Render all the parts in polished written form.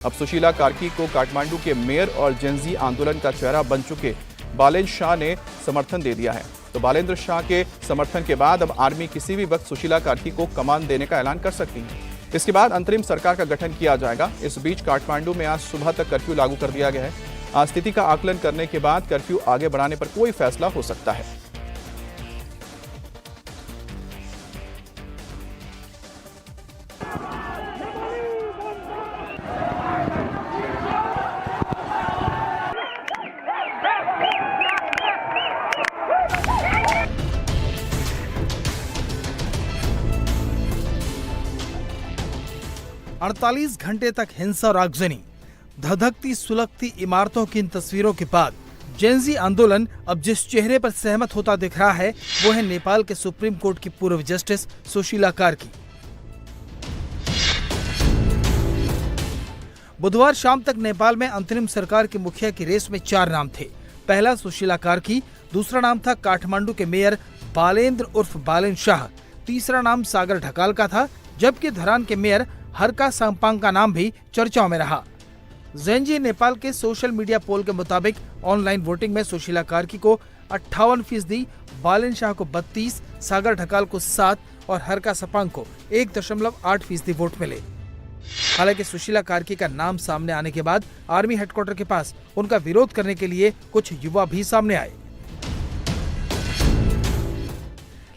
अब सुशीला कार्की को काठमांडू के मेयर और जेनजी आंदोलन का चेहरा बन चुके बालेंद्र शाह ने समर्थन दे दिया है। तो बालेंद्र शाह के समर्थन के बाद अब आर्मी किसी भी वक्त सुशीला कार्की को कमान देने का ऐलान कर सकती है। इसके बाद अंतरिम सरकार का गठन किया जाएगा। इस बीच काठमांडू में आज सुबह तक कर्फ्यू लागू कर दिया गया है। आज स्थिति का आकलन करने के बाद कर्फ्यू आगे बढ़ाने पर कोई फैसला हो सकता है। 48 घंटे तक हिंसा और आगजनी, धधकती सुलगती इमारतों की इन तस्वीरों के बाद जेनजी आंदोलन अब जिस चेहरे पर सहमत होता दिख रहा है वो है नेपाल के सुप्रीम कोर्ट की पूर्व जस्टिस सुशीला कार्की। बुधवार शाम तक नेपाल में अंतरिम सरकार के मुखिया की रेस में 4 नाम थे। पहला सुशीला कार्की, दूसरा नाम था काठमांडू के मेयर बालेंद्र उर्फ बालेंद्र शाह, तीसरा नाम सागर ढकाल का था, जबकि धरान के मेयर हरका साम्पांग का नाम भी चर्चाओं में रहा। जेनजी नेपाल के सोशल मीडिया पोल के मुताबिक ऑनलाइन वोटिंग में सुशीला कार्की को 58%, बालेंद्र शाह को 32%, सागर ढकाल को 7% और हरका साम्पांग को 1.8% वोट मिले। हालांकि सुशीला कार्की का नाम सामने आने के बाद आर्मी हेडक्वार्टर के पास उनका विरोध करने के लिए कुछ युवा भी सामने आए,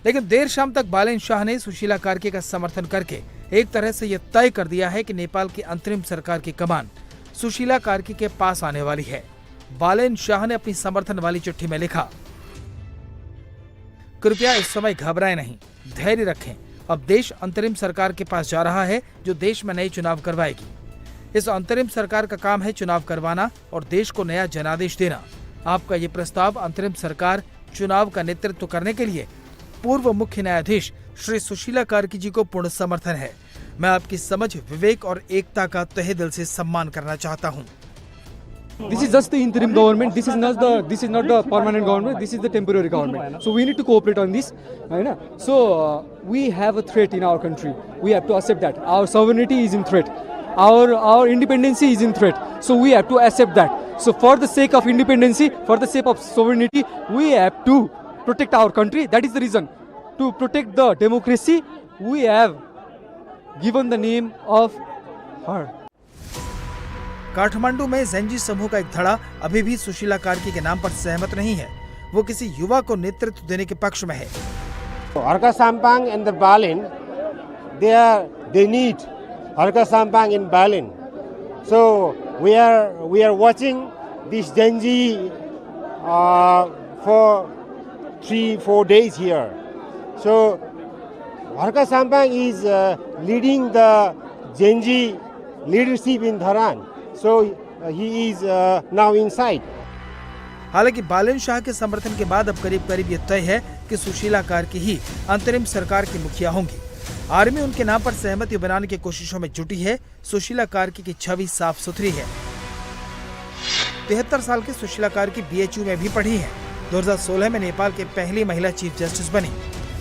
लेकिन देर शाम तक बालेंद्र शाह ने सुशीला कार्की का समर्थन करके एक तरह से यह तय कर दिया है कि नेपाल की अंतरिम सरकार की कमान सुशीला कार्की के पास आने वाली है। बालेंद्र शाह ने अपनी समर्थन वाली चिट्ठी में लिखा, कृपया इस समय घबराएं नहीं, धैर्य रखें। अब देश अंतरिम सरकार के पास जा रहा है जो देश में नए चुनाव करवाएगी। इस अंतरिम सरकार का काम है चुनाव करवाना और देश को नया जनादेश देना। आपका ये प्रस्ताव अंतरिम सरकार चुनाव का नेतृत्व करने के लिए पूर्व मुख्य न्यायाधीश श्री सुशीला कार्की जी को पूर्ण समर्थन है। मैं आपकी समझ, विवेक और एकता का तहे दिल से सम्मान करना चाहता हूँ। This is just the interim government. This is not the permanent government. This is the temporary government. So we need to cooperate on this. So we have a threat in our country. We have to accept that. Our sovereignty is in threat. Our independence is in threat. So we have to accept that. So for the sake of independence, for the sake of sovereignty, we have to protect our country. That is the reason. To protect the democracy, we have given the name of her. Kathmandu में Gen Z समूह का एक धड़ा अभी भी सुशीला कार्की के नाम पर सहमत नहीं है। वो किसी युवा को नेतृत्व देने के पक्ष में है। Harka Sampang and the Balin, they need Harka Sampang in Balin. So we are watching this Genji for 3-4 days here. So Harka Sampang is leading the Genji leadership in Dharan. So he is now inside. हालांकि बालेंद्र शाह के समर्थन के बाद अब करीब करीब ये तय है कि सुशीला कार्की ही अंतरिम सरकार की मुखिया होंगी। आर्मी उनके नाम पर सहमति बनाने की कोशिशों में जुटी है। सुशीला कार्की की छवि साफ सुथरी है। 73 साल की सुशीला कार्की BHU में भी पढ़ी है। 2016 में नेपाल के पहली महिला चीफ जस्टिस बनी।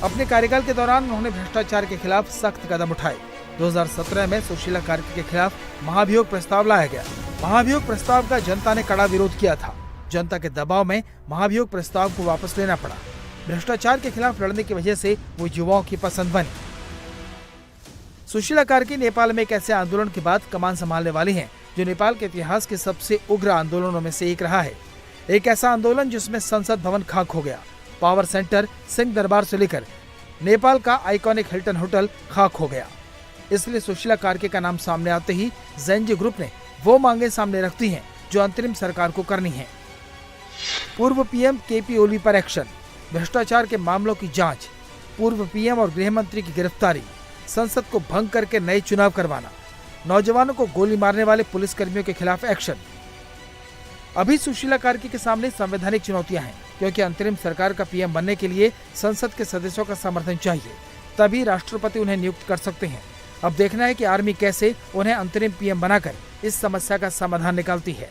अपने कार्यकाल के दौरान उन्होंने भ्रष्टाचार के खिलाफ सख्त कदम उठाए। 2017 में सुशीला कार्की के खिलाफ महाभियोग प्रस्ताव लाया गया। महाभियोग प्रस्ताव का जनता ने कड़ा विरोध किया था। जनता के दबाव में महाभियोग प्रस्ताव को वापस लेना पड़ा। भ्रष्टाचार के खिलाफ लड़ने की वजह से वो युवाओं की पसंद बनी। सुशीला कार्की नेपाल में एक ऐसे आंदोलन के बाद कमान संभालने वाली हैं जो नेपाल के इतिहास के सबसे उग्र आंदोलनों में से एक रहा है। एक ऐसा आंदोलन जिसमें संसद भवन खाक हो गया, पावर सेंटर, सिंह दरबार से लेकर नेपाल का आइकॉनिक हिल्टन होटल खाक हो गया। इसलिए सुशीला कार्की का नाम सामने आते ही जेनजी ग्रुप ने वो मांगे सामने रखती हैं जो अंतरिम सरकार को करनी है। पूर्व PM KP ओली पर एक्शन, भ्रष्टाचार के मामलों की जांच, पूर्व PM और गृह मंत्री की गिरफ्तारी, संसद को भंग करके नए चुनाव करवाना, नौजवानों को गोली मारने वाले पुलिसकर्मियों के खिलाफ एक्शन। अभी सुशीला कार्की के सामने संवैधानिक चुनौतियां हैं, क्योंकि अंतरिम सरकार का PM बनने के लिए संसद के सदस्यों का समर्थन चाहिए, तभी राष्ट्रपति उन्हें नियुक्त कर सकते हैं। अब देखना है कि आर्मी कैसे उन्हें अंतरिम PM बनाकर इस समस्या का समाधान निकालती है।